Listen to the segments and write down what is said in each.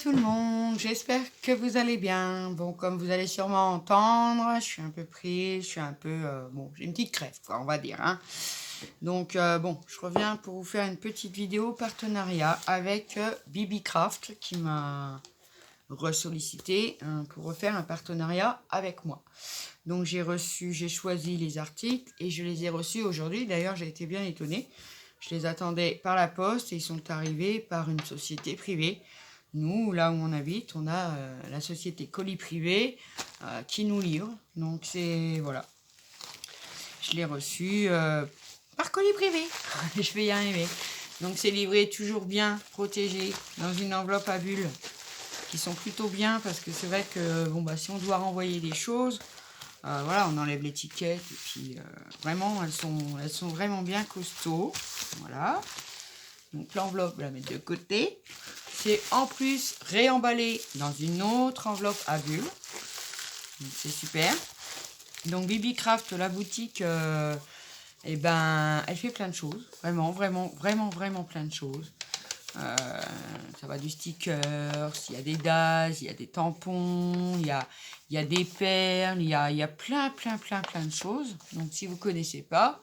tout le monde, j'espère que vous allez bien. Bon, comme vous allez sûrement entendre, je suis un peu prise, je suis un peu... bon, j'ai une petite crève, quoi, on va dire. Hein. Donc, bon, je reviens pour vous faire une petite vidéo partenariat avec BB-Craft qui m'a ressollicité pour refaire un partenariat avec moi. Donc, j'ai choisi les articles et je les ai reçus aujourd'hui. D'ailleurs, j'ai été bien étonnée. Je les attendais par la poste et ils sont arrivés par une société privée. Nous, là où on habite, on a la société colis privé qui nous livre. Donc c'est, voilà, je l'ai reçu par colis privé. Je vais y arriver. Donc c'est livré toujours bien protégé dans une enveloppe à bulles qui sont plutôt bien parce que c'est vrai que bon bah si on doit renvoyer des choses, voilà, on enlève l'étiquette et puis vraiment elles sont vraiment bien costauds. Voilà. Donc l'enveloppe, je la mettre de côté. C'est en plus réemballé dans une autre enveloppe à bulles. Donc c'est super. Donc BB-Craft, la boutique, eh ben, elle fait plein de choses. Vraiment, vraiment, vraiment, vraiment plein de choses. Ça va du sticker, il y a des DAS, il y a des tampons, il y a des perles, il y a plein, plein, plein, plein de choses. Donc si vous ne connaissez pas,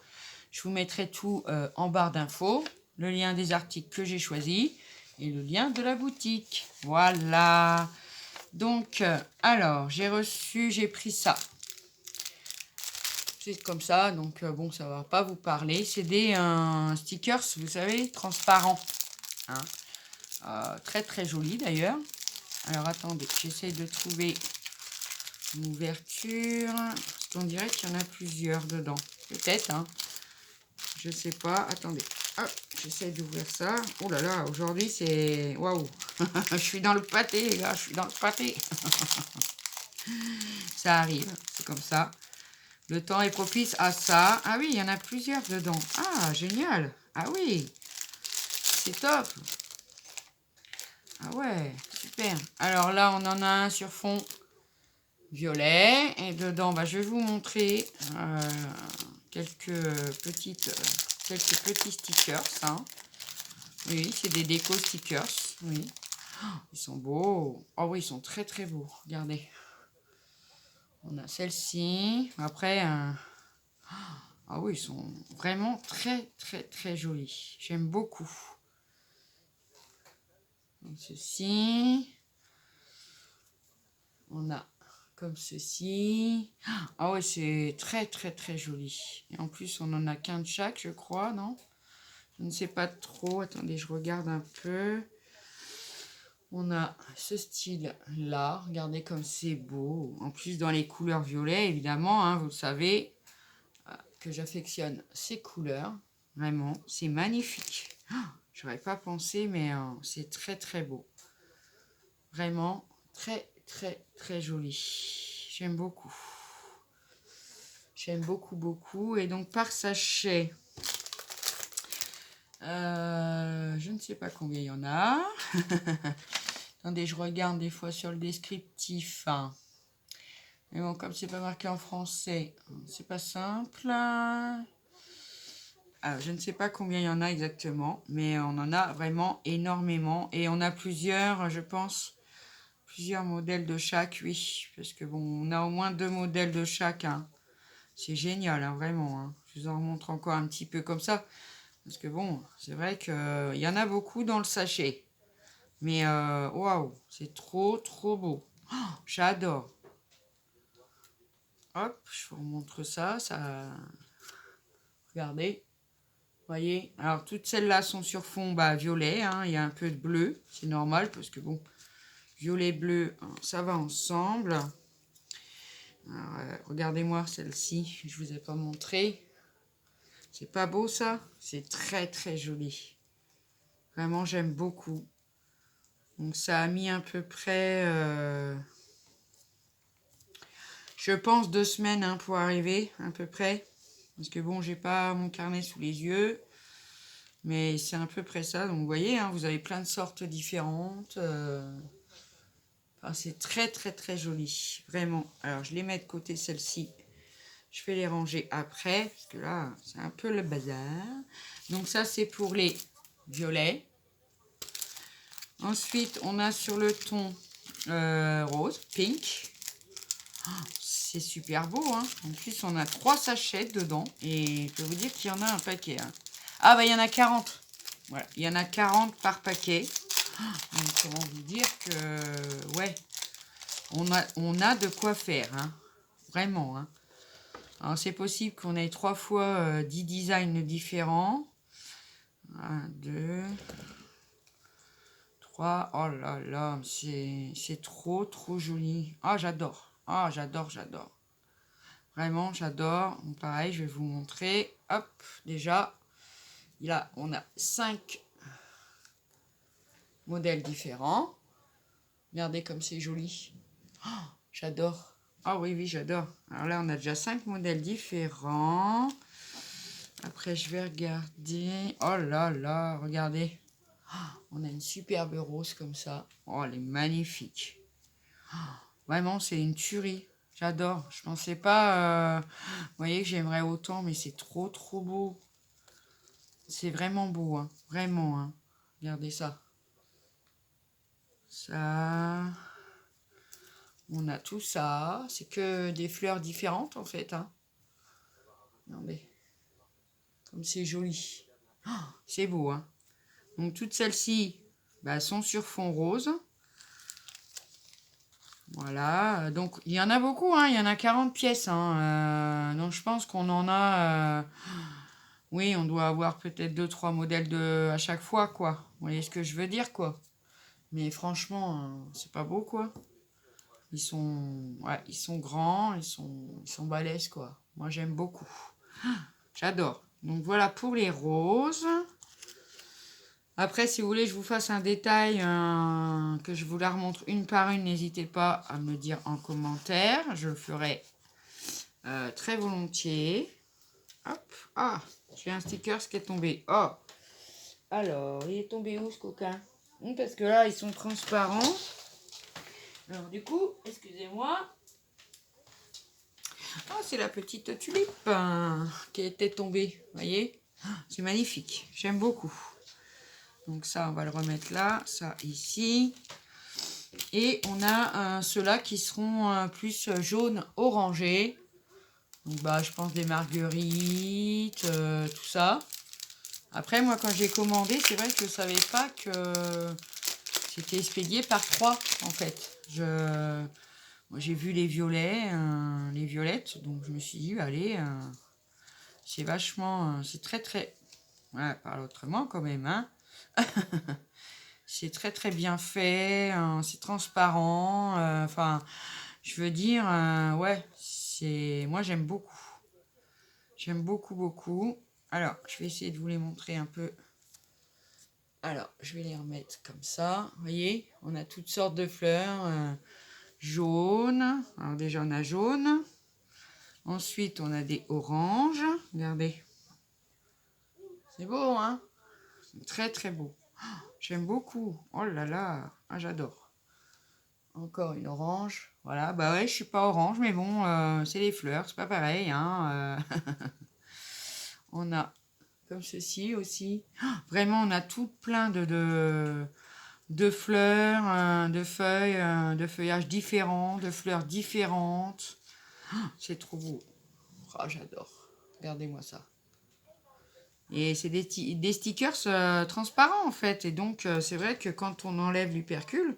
je vous mettrai tout en barre d'infos, le lien des articles que j'ai choisis et le lien de la boutique. Voilà. Donc, alors, j'ai pris ça. C'est comme ça, donc bon, ça va pas vous parler. C'est des stickers, vous savez, transparents. Hein. Très très joli d'ailleurs. Alors attendez, j'essaie de trouver une ouverture. Parce qu'on dirait qu'il y en a plusieurs dedans. Peut-être, hein. Je sais pas. Attendez. Hop, j'essaie d'ouvrir ça. Oh là là, aujourd'hui c'est... Waouh. Je suis dans le pâté, les gars. Je suis dans le pâté. Ça arrive. C'est comme ça. Le temps est propice à ça. Ah oui, il y en a plusieurs dedans. Ah, génial. Ah oui. C'est top. Ah ouais, super. Alors là, on en a un sur fond violet. Et dedans, bah, je vais vous montrer quelques petits stickers. Hein. Oui, c'est des déco stickers. Oui. Oh, ils sont beaux. Oh oui, ils sont très très beaux. Regardez. On a celle-ci. Après, ah oui, ils sont vraiment très très très jolis. J'aime beaucoup. Donc, ceci. On a comme ceci. Ah ouais, c'est très très très joli. Et en plus, on en a qu'un de chaque, je crois, non? Je ne sais pas trop. Attendez, je regarde un peu. On a ce style-là. Regardez comme c'est beau. En plus, dans les couleurs violet, évidemment, hein, vous le savez, que j'affectionne ces couleurs. Vraiment, c'est magnifique. J'aurais pas pensé, mais c'est très très beau. Vraiment, très très très joli. J'aime beaucoup. J'aime beaucoup, beaucoup. Et donc, par sachet, je ne sais pas combien il y en a. Attendez, je regarde des fois sur le descriptif. Hein. Mais bon, comme c'est pas marqué en français, c'est pas simple. Alors, je ne sais pas combien il y en a exactement, mais on en a vraiment énormément. Et on a plusieurs, je pense, plusieurs modèles de chaque, oui. Parce que bon, on a au moins 2 modèles de chaque. Hein. C'est génial, hein, vraiment. Hein. Je vous en montre encore un petit peu comme ça. Parce que bon, c'est vrai qu'il y en a beaucoup dans le sachet. Mais waouh, c'est trop, trop beau. Oh, j'adore. Hop, je vous montre ça. Regardez. Voyez. Alors, toutes celles-là sont sur fond violet. Hein. Il y a un peu de bleu. C'est normal parce que bon, violet, bleu, ça va ensemble. Regardez-moi celle-ci. Je vous ai pas montré. C'est pas beau ça? C'est très, très joli. Vraiment, j'aime beaucoup. Donc ça a mis à peu près, je pense 2 semaines hein, pour arriver à peu près. Parce que bon, j'ai pas mon carnet sous les yeux. Mais c'est à peu près ça. Donc vous voyez, hein, vous avez plein de sortes différentes. Enfin, c'est très très très joli. Vraiment. Alors je les mets de côté celles-ci. Je vais les ranger après. Parce que là, c'est un peu le bazar. Donc ça, c'est pour les violets. Ensuite, on a sur le ton rose, pink. Oh, c'est super beau, hein. En plus, on a 3 sachets dedans. Et je peux vous dire qu'il y en a un paquet. Hein. Ah, bah, il y en a 40. Voilà, il y en a 40 par paquet. Donc, comment vous dire que, ouais, on a de quoi faire, hein. Vraiment, hein. Alors, c'est possible qu'on ait 3 fois 10 designs différents. 1, 2, 3. Oh là là, c'est trop, trop joli. Ah, j'adore. Ah, j'adore. Vraiment, j'adore. Pareil, je vais vous montrer. Hop, déjà, là, on a 5 modèles différents. Regardez comme c'est joli. Oh, j'adore. Ah oui, j'adore. Alors là, on a déjà 5 modèles différents. Après, je vais regarder. Oh là là, regardez. Oh, on a une superbe rose comme ça. Oh, elle est magnifique. Oh, vraiment, c'est une tuerie. J'adore. Je pensais pas... vous voyez que j'aimerais autant, mais c'est trop, trop beau. C'est vraiment beau, hein. Vraiment, hein. Regardez ça. Ça... On a tout ça. C'est que des fleurs différentes, en fait, hein. Regardez. Comme c'est joli. Oh, c'est beau, hein. Donc, toutes celles-ci bah, sont sur fond rose. Voilà. Donc, il y en a beaucoup, hein. Il y en a 40 pièces, hein. Donc, je pense qu'on en a... oui, on doit avoir peut-être 2-3 modèles à chaque fois, quoi. Vous voyez ce que je veux dire, quoi. Mais franchement, c'est pas beau, quoi. Ils sont grands, ils sont balèzes, quoi. Moi, j'aime beaucoup. J'adore. Donc, voilà pour les roses. Après, si vous voulez, je vous fasse un détail, que je vous la remontre une par une, n'hésitez pas à me dire en commentaire. Je le ferai très volontiers. Hop. Ah, j'ai un sticker qui est tombé. Oh. Alors, il est tombé où, ce coquin? Parce que là, ils sont transparents. Alors, du coup, excusez-moi. Ah, c'est la petite tulipe qui était tombée. Vous voyez? C'est magnifique. J'aime beaucoup. Donc ça, on va le remettre là. Ça, ici. Et on a ceux-là qui seront plus jaune orangé. Donc, bah, je pense des marguerites, tout ça. Après, moi, quand j'ai commandé, c'est vrai que je ne savais pas que c'était expédié par 3, en fait. Moi, j'ai vu les violets, les violettes, donc je me suis dit, allez, c'est vachement, c'est très, très... Ouais, parle autrement quand même, hein. C'est très, très bien fait, c'est transparent, enfin, je veux dire, ouais, moi, j'aime beaucoup. J'aime beaucoup, beaucoup. Alors, je vais essayer de vous les montrer un peu. Alors, je vais les remettre comme ça. Vous voyez, on a toutes sortes de fleurs. Jaune. Alors déjà, on a jaune. Ensuite, on a des oranges. Regardez. C'est beau, hein? Très, très beau. Oh, j'aime beaucoup. Oh là là. Ah, j'adore. Encore une orange. Voilà. Bah ouais, je suis pas orange, mais bon, c'est les fleurs. C'est pas pareil, hein. On a comme ceci aussi. Oh, vraiment, on a tout plein de fleurs, de feuilles, de feuillages différents, de fleurs différentes. Oh, c'est trop beau. Oh, j'adore. Regardez-moi ça. Et c'est des stickers transparents en fait. Et donc, c'est vrai que quand on enlève l'hypercule,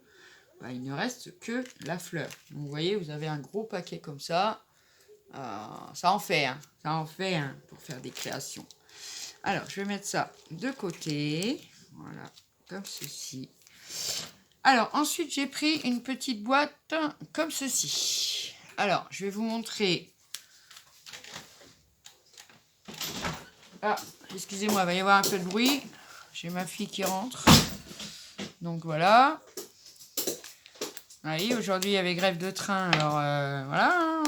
bah, il ne reste que la fleur. Donc, vous voyez, vous avez un gros paquet comme ça. Ça en fait, hein. Ça en fait, hein, pour faire des créations. Alors, je vais mettre ça de côté. Voilà, comme ceci. Alors, ensuite, j'ai pris une petite boîte comme ceci. Alors, je vais vous montrer. Ah, excusez-moi, il va y avoir un peu de bruit. J'ai ma fille qui rentre. Donc, voilà. Oui, aujourd'hui, il y avait grève de train. Alors, voilà.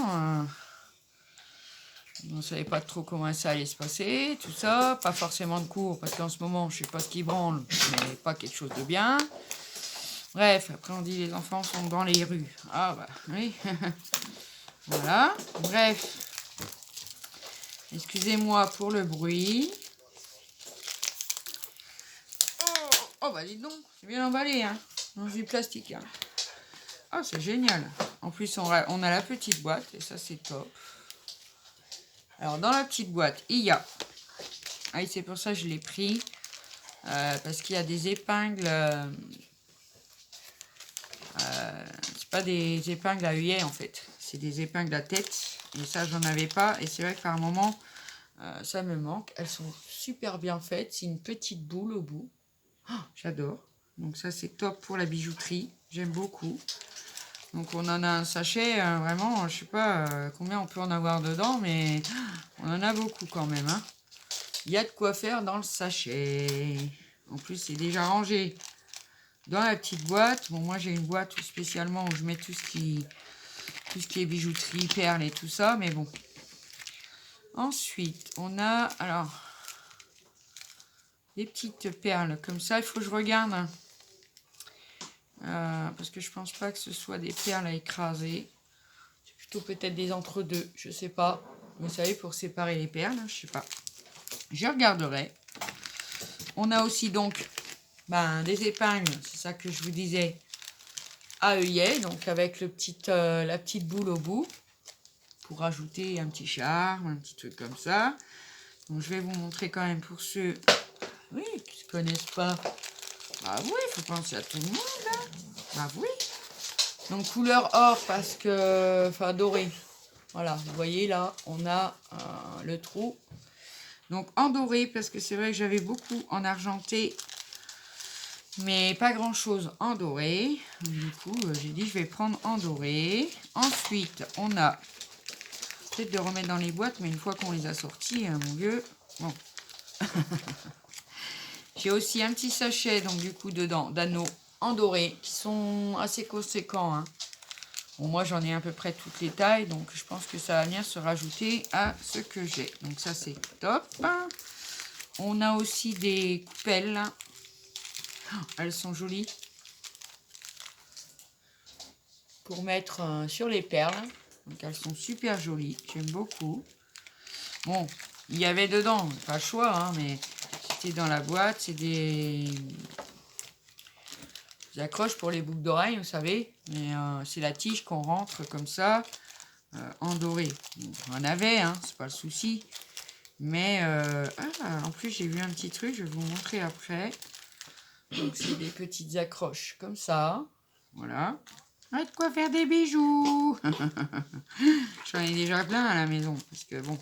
On ne savait pas trop comment ça allait se passer, tout ça. Pas forcément de cours, parce qu'en ce moment, je ne sais pas ce qui branle, mais pas quelque chose de bien. Bref, après on dit les enfants sont dans les rues. Ah bah oui. Voilà. Bref. Excusez-moi pour le bruit. Oh bah dites donc, c'est bien emballé, hein, dans du plastique. Hein. Ah, c'est génial. En plus, on a la petite boîte et ça, c'est top. Alors, dans la petite boîte, il y a... Ah, c'est pour ça que je l'ai pris. Parce qu'il y a des épingles... c'est pas des épingles à œillet, en fait. C'est des épingles à tête. Et ça, j'en avais pas. Et c'est vrai que par moment, ça me manque. Elles sont super bien faites. C'est une petite boule au bout. Oh, j'adore. Donc ça, c'est top pour la bijouterie. J'aime beaucoup. Donc on en a un sachet, vraiment, je sais pas combien on peut en avoir dedans, mais on en a beaucoup quand même. Hein. Il y a de quoi faire dans le sachet. En plus, c'est déjà rangé dans la petite boîte. Bon, moi, j'ai une boîte spécialement où je mets tout ce qui est bijouterie, perles et tout ça, mais bon. Ensuite, on a, alors, des petites perles comme ça. Il faut que je regarde. Parce que je pense pas que ce soit des perles à écraser. C'est plutôt peut-être des entre-deux, je sais pas. Vous savez, pour séparer les perles, je sais pas. Je regarderai. On a aussi donc des épingles, c'est ça que je vous disais, à œillet, donc avec la petite boule au bout, pour ajouter un petit charme, un petit truc comme ça. Donc je vais vous montrer quand même pour ceux qui ne connaissent pas. Bah oui, il faut penser à tout le monde. Hein. Bah oui. Donc couleur or parce que, enfin doré. Voilà, vous voyez là, on a le trou. Donc en doré parce que c'est vrai que j'avais beaucoup en argenté, mais pas grand chose en doré. Du coup, j'ai dit je vais prendre en doré. Ensuite, on a peut-être de remettre dans les boîtes, mais une fois qu'on les a sortis, hein, mon vieux. Bon. J'ai aussi un petit sachet, donc du coup dedans d'anneaux en doré qui sont assez conséquents. Hein. Bon, moi j'en ai à peu près toutes les tailles, donc je pense que ça va venir se rajouter à ce que j'ai. Donc ça c'est top. On a aussi des coupelles. Oh, elles sont jolies. Pour mettre sur les perles. Donc elles sont super jolies, j'aime beaucoup. Bon, il y avait dedans, pas le choix, hein, mais c'était dans la boîte, c'est des accroches pour les boucles d'oreilles, vous savez. Mais c'est la tige qu'on rentre comme ça. En doré. On en avait, hein, c'est pas le souci. Mais en plus j'ai vu un petit truc, je vais vous montrer après. Donc c'est des petites accroches comme ça. Voilà. Ah, de quoi faire des bijoux. J'en ai déjà plein à la maison. Parce que bon,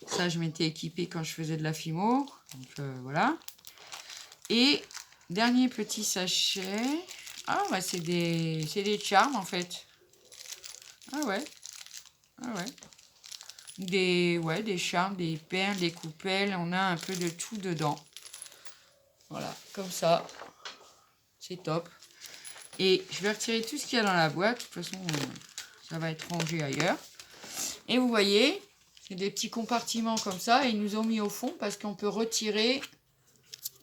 ça je m'étais équipée quand je faisais de la fimo. Donc voilà. Et dernier petit sachet. Ah ouais, c'est des charmes en fait. Ah ouais. Ah ouais. Des charmes, des perles, des coupelles. On a un peu de tout dedans. Voilà, comme ça. C'est top. Et je vais retirer tout ce qu'il y a dans la boîte. De toute façon, ça va être rangé ailleurs. Et vous voyez, c'est des petits compartiments comme ça. Et ils nous ont mis au fond parce qu'on peut retirer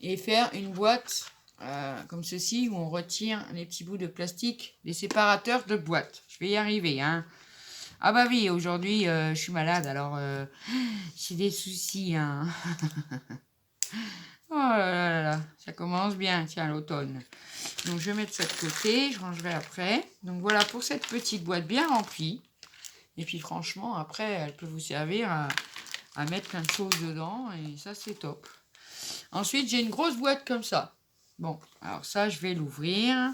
et faire une boîte comme ceci où on retire les petits bouts de plastique des séparateurs de boîtes. Je vais y arriver, hein. Ah bah oui, aujourd'hui, je suis malade, alors j'ai des soucis, hein. Oh là là là là, ça commence bien, tiens, l'automne. Donc, je vais mettre ça de côté, je rangerai après. Donc, voilà pour cette petite boîte bien remplie. Et puis, franchement, après, elle peut vous servir à mettre plein de choses dedans. Et ça, c'est top. Ensuite, j'ai une grosse boîte comme ça. Bon, alors ça, je vais l'ouvrir.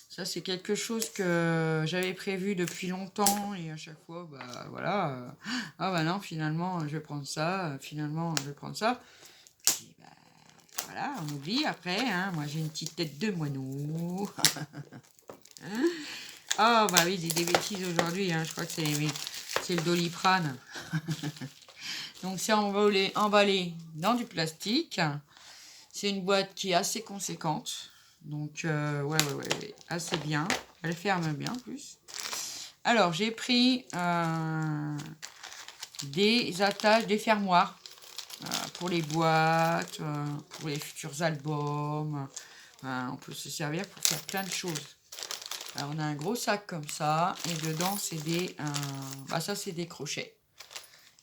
Ça, c'est quelque chose que j'avais prévu depuis longtemps. Et à chaque fois, bah voilà. Ah bah non, finalement, je vais prendre ça. Finalement, je vais prendre ça. Puis, bah, voilà, on oublie après. Hein. Moi, j'ai une petite tête de moineau. Oh, bah oui, des bêtises aujourd'hui. Hein. Je crois que c'est le Doliprane. Donc, c'est emballé dans du plastique. C'est une boîte qui est assez conséquente. Donc, ouais, assez bien. Elle ferme bien, en plus. Alors, j'ai pris des attaches, des fermoirs pour les boîtes, pour les futurs albums. On peut se servir pour faire plein de choses. Alors, on a un gros sac comme ça. Et dedans, c'est ça, c'est des crochets.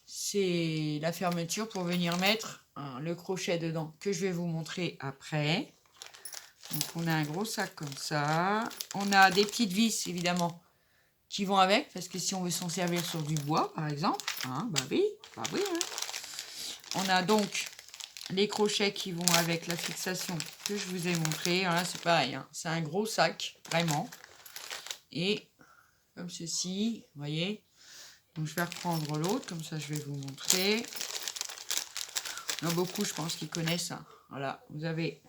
C'est la fermeture pour venir mettre le crochet dedans que je vais vous montrer après. Donc on a un gros sac comme ça. On a des petites vis évidemment qui vont avec, parce que si on veut s'en servir sur du bois par exemple, hein, bah oui, hein. On a donc les crochets qui vont avec la fixation que je vous ai montré. Là c'est pareil, hein. C'est un gros sac vraiment. Et comme ceci, vous voyez. Donc je vais reprendre l'autre, comme ça je vais vous montrer. Il y en a beaucoup, je pense, qui connaissent ça. Voilà, vous avez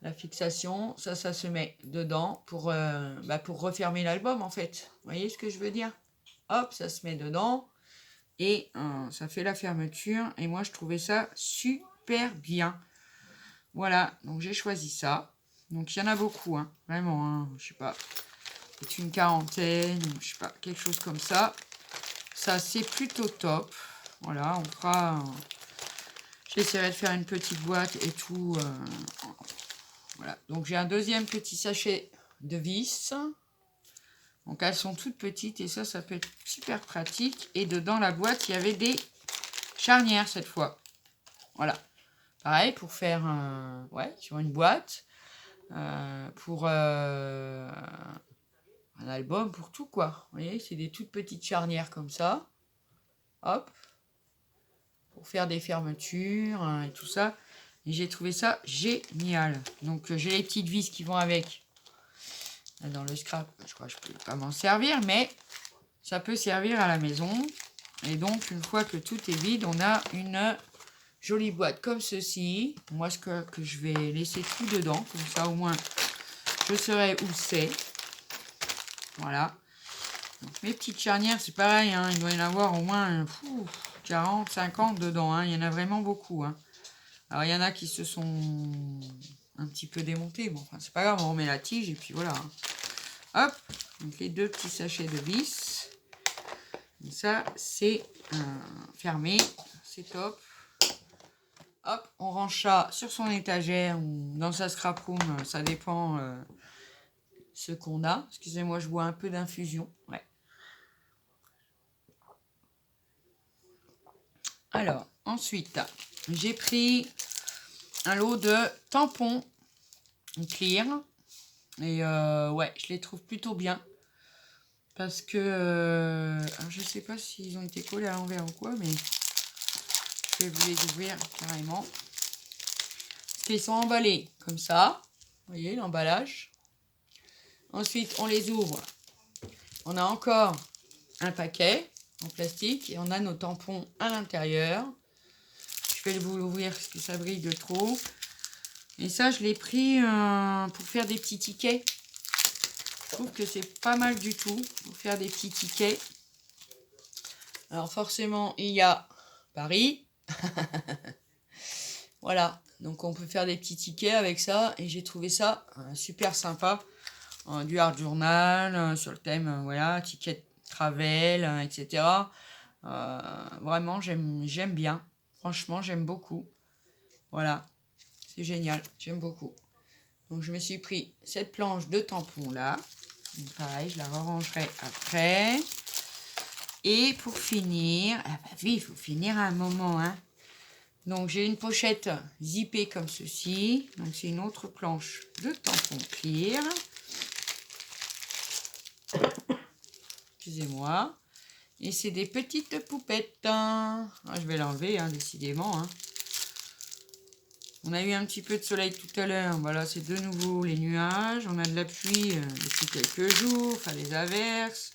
la fixation, ça se met dedans pour refermer l'album en fait. Vous voyez ce que je veux dire? Hop, ça se met dedans et ça fait la fermeture. Et moi, je trouvais ça super bien. Voilà, donc j'ai choisi ça. Donc il y en a beaucoup, hein, vraiment, hein, je sais pas, c'est une quarantaine, je sais pas, quelque chose comme ça. Ça, c'est plutôt top. Voilà, on fera... j'essaierai de faire une petite boîte et tout. Voilà, donc j'ai un deuxième petit sachet de vis. Donc elles sont toutes petites et ça peut être super pratique. Et dedans la boîte, il y avait des charnières cette fois. Voilà, pareil pour faire sur une boîte, pour un album, pour tout quoi. Vous voyez, c'est des toutes petites charnières comme ça. Hop, pour faire des fermetures et tout ça. Et j'ai trouvé ça génial. Donc j'ai les petites vis qui vont avec. Dans le scrap, je crois que je ne peux pas m'en servir, mais ça peut servir à la maison. Et donc, une fois que tout est vide, on a une jolie boîte comme ceci. Moi, ce que je vais laisser tout dedans, comme ça au moins, je saurai où c'est. Voilà. Donc, mes petites charnières, c'est pareil, hein, il doit y en avoir au moins 40, 50 dedans. Hein, il y en a vraiment beaucoup. Hein. Alors, il y en a qui se sont un petit peu démontés. Bon, enfin, c'est pas grave, on remet la tige et puis voilà. Hein. Hop, donc les deux petits sachets de vis. Et ça, c'est fermé. C'est top. Hop, on range ça sur son étagère ou dans sa scrap room. Ça dépend ce qu'on a. Excusez-moi, je bois un peu d'infusion. Ouais. Alors, ensuite, j'ai pris un lot de tampons clear. Et ouais, je les trouve plutôt bien. Parce que, je sais pas s'ils ont été collés à l'envers ou quoi, mais je vais vous les ouvrir carrément. Parce qu'ils sont emballés comme ça. Vous voyez l'emballage. Ensuite, on les ouvre. On a encore un paquet en plastique et on a nos tampons à l'intérieur. Je vais vous l'ouvrir parce que ça brille de trop. Et ça, je l'ai pris pour faire des petits tickets. Je trouve que c'est pas mal du tout pour faire des petits tickets. Alors forcément, il y a Paris. Voilà, donc on peut faire des petits tickets avec ça. Et j'ai trouvé ça super sympa. Du art journal, sur le thème, voilà, ticket travel, etc. Vraiment, j'aime bien. Franchement, j'aime beaucoup. Voilà, c'est génial, j'aime beaucoup. Donc je me suis pris cette planche de tampons là. Donc, pareil, je la rangerai après. Et pour finir, ah bah oui, il faut finir à un moment, hein. Donc j'ai une pochette zippée comme ceci. Donc c'est une autre planche de tampons clear. Excusez-moi. Et c'est des petites poupettes. Ah, je vais l'enlever, hein, décidément. Hein. On a eu un petit peu de soleil tout à l'heure. Voilà, c'est de nouveau les nuages. On a de la pluie depuis quelques jours. Enfin, les averses.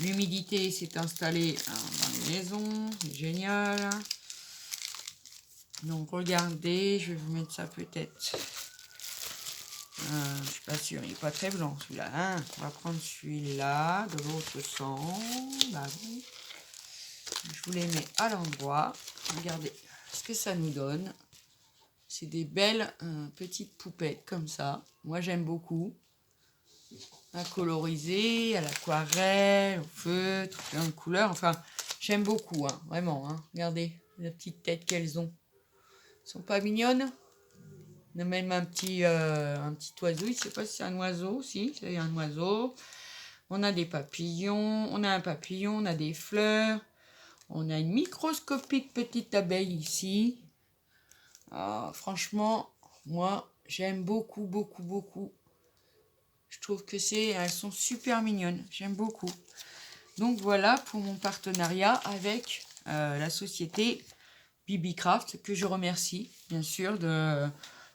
L'humidité s'est installée dans les maisons. C'est génial. Donc, regardez. Je vais vous mettre ça peut-être. Je suis pas sûre. Il n'est pas très blanc, celui-là. Hein. On va prendre celui-là de l'autre sens. Bah, oui. Je vous les mets à l'endroit. Regardez ce que ça nous donne. C'est des belles petites poupettes comme ça. Moi, j'aime beaucoup. À coloriser, à l'aquarelle, au feutre, plein de couleurs. Enfin, j'aime beaucoup, hein, vraiment. Hein. Regardez la petite tête qu'elles ont. Elles sont pas mignonnes. On a même un petit oiseau. Je ne sais pas si c'est un oiseau. Si, c'est un oiseau. On a des papillons. On a un papillon. On a des fleurs. On a une microscopique petite abeille ici. Ah, franchement, moi, j'aime beaucoup, beaucoup, beaucoup. Je trouve que elles sont super mignonnes. J'aime beaucoup. Donc voilà pour mon partenariat avec la société BBcraft, que je remercie, bien sûr, de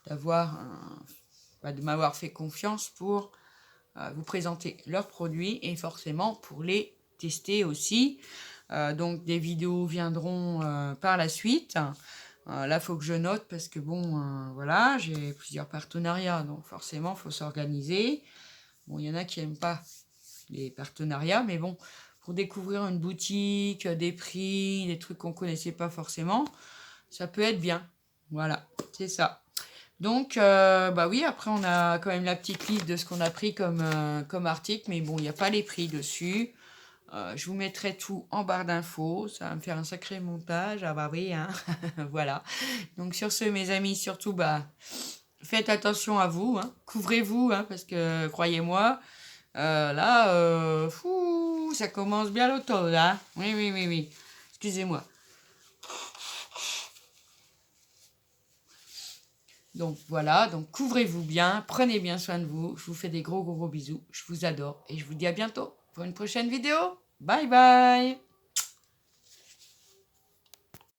m'avoir fait confiance pour vous présenter leurs produits et forcément pour les tester aussi. Donc des vidéos viendront par la suite. Là, il faut que je note parce que bon, voilà, j'ai plusieurs partenariats, donc forcément, il faut s'organiser. Bon, il y en a qui n'aiment pas les partenariats, mais bon, pour découvrir une boutique, des prix, des trucs qu'on ne connaissait pas forcément, ça peut être bien. Voilà, c'est ça. Donc, bah oui, après, on a quand même la petite liste de ce qu'on a pris comme article, mais bon, il n'y a pas les prix dessus. Je vous mettrai tout en barre d'infos. Ça va me faire un sacré montage. Ah bah oui, hein. Voilà. Donc sur ce, mes amis, surtout, bah, faites attention à vous. Hein. Couvrez-vous, hein, parce que, croyez-moi, là, ça commence bien l'automne. Hein. Oui, oui, oui, oui. Excusez-moi. Donc voilà, donc couvrez-vous bien, prenez bien soin de vous. Je vous fais des gros, gros, gros bisous. Je vous adore et je vous dis à bientôt pour une prochaine vidéo. Bye bye.